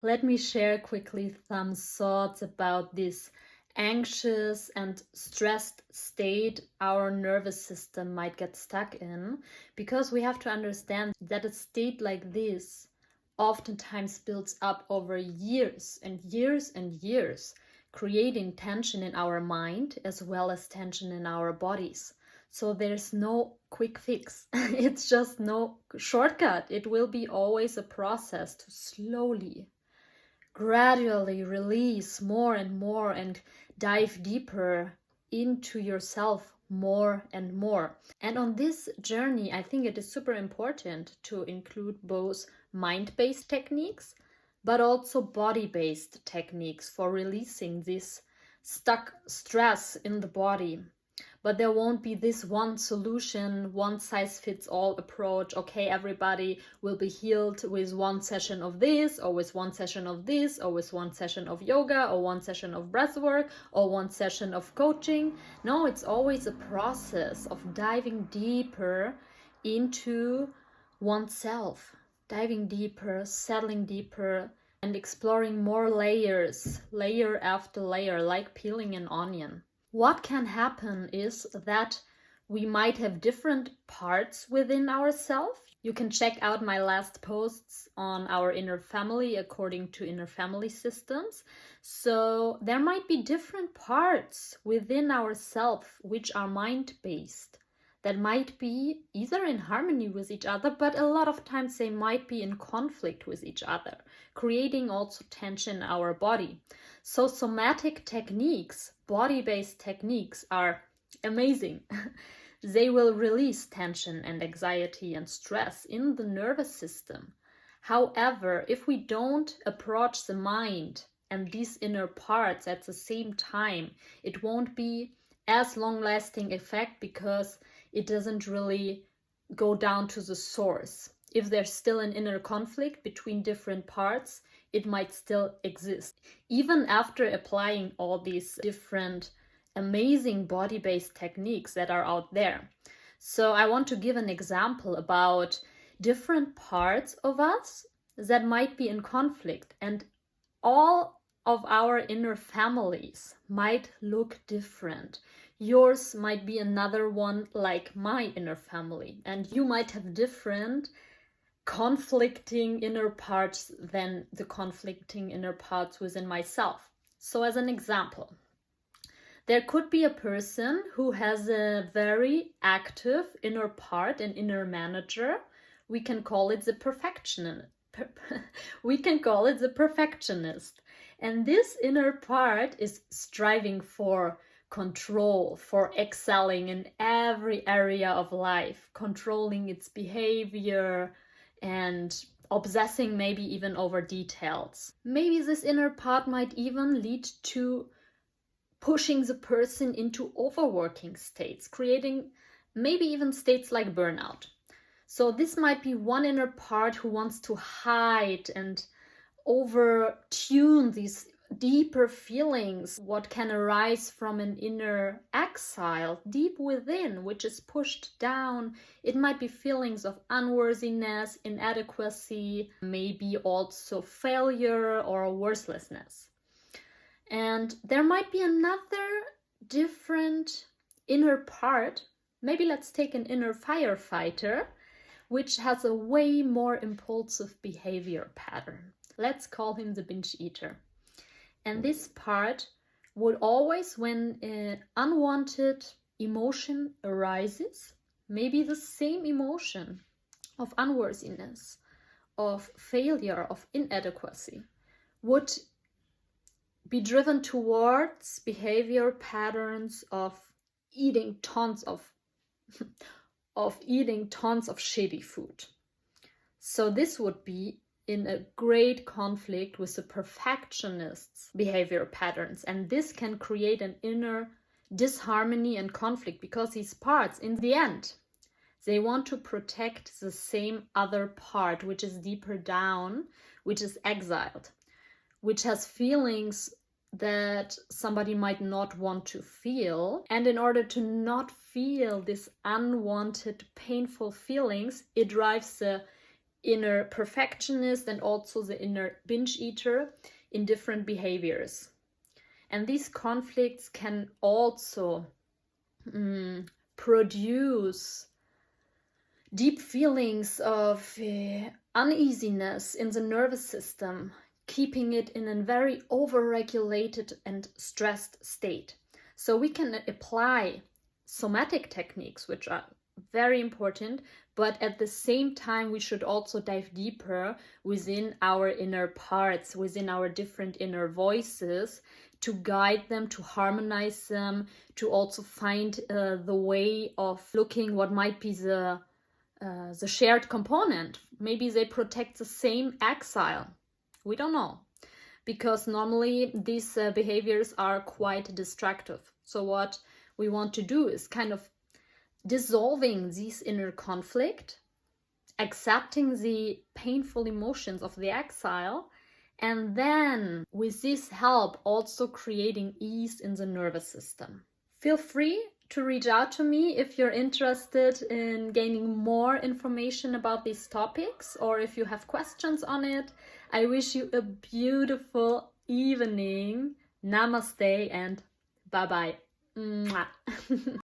Let me share quickly some thoughts about this anxious and stressed state our nervous system might get stuck in, because we have to understand that a state like this oftentimes builds up over years and years and years, creating tension in our mind as well as tension in our bodies. So there's no quick fix. It's just no shortcut. It will be always a process to slowly, gradually release more and more and dive deeper into yourself more and more. And on this journey, I think it is super important to include both mind-based techniques, but also body-based techniques for releasing this stuck stress in the body. But there won't be this one solution, one size fits all approach. Okay, everybody will be healed with one session of this, or with one session of this, or with one session of yoga, or one session of breathwork, or one session of coaching. No, it's always a process of diving deeper into oneself, diving deeper, settling deeper, and exploring more layers, layer after layer, like peeling an onion. What can happen is that we might have different parts within ourselves. You can check out my last posts on our inner family according to inner family systems. So there might be different parts within ourselves which are mind-based, that might be either in harmony with each other, but a lot of times they might be in conflict with each other, creating also tension in our body. So somatic techniques, body-based techniques, are amazing. They will release tension and anxiety and stress in the nervous system. However, if we don't approach the mind and these inner parts at the same time, it won't be as long-lasting effect, because it doesn't really go down to the source. If there's still an inner conflict between different parts, it might still exist, even after applying all these different amazing body-based techniques that are out there. So I want to give an example about different parts of us that might be in conflict, and all of our inner families might look different. Yours might be another one like my inner family, and you might have different conflicting inner parts than the conflicting inner parts within myself. So as an example, there could be a person who has a very active inner part, an inner manager. We can call it the perfectionist. And this inner part is striving for control, for excelling in every area of life, controlling its behavior and obsessing maybe even over details. Maybe this inner part might even lead to pushing the person into overworking states, creating maybe even states like burnout. So this might be one inner part who wants to hide and over-tune these deeper feelings, what can arise from an inner exile deep within, which is pushed down. It might be feelings of unworthiness, inadequacy, maybe also failure or worthlessness. And there might be another different inner part. Maybe let's take an inner firefighter, which has a way more impulsive behavior pattern. Let's call him the binge eater. And this part would always, when an unwanted emotion arises, maybe the same emotion of unworthiness, of failure, of inadequacy, would be driven towards behavior patterns of eating tons of shitty food. So this would be in a great conflict with the perfectionist's behavior patterns, and this can create an inner disharmony and conflict, because these parts, in the end, they want to protect the same other part, which is deeper down, which is exiled, which has feelings that somebody might not want to feel. And in order to not feel these unwanted, painful feelings, it drives the inner perfectionist and also the inner binge eater in different behaviors. And these conflicts can also produce deep feelings of uneasiness in the nervous system, keeping it in a very overregulated and stressed state. So we can apply somatic techniques, which are very important, but at the same time we should also dive deeper within our inner parts, within our different inner voices, to guide them, to harmonize them, to also find the way of looking what might be the shared component. Maybe they protect the same exile. We don't know, because normally these behaviors are quite destructive. So what we want to do is kind of dissolving this inner conflict, accepting the painful emotions of the exile, and then with this help also creating ease in the nervous system. Feel free to reach out to me if you're interested in gaining more information about these topics, or if you have questions on it. I wish you a beautiful evening. Namaste and bye-bye. Mwah.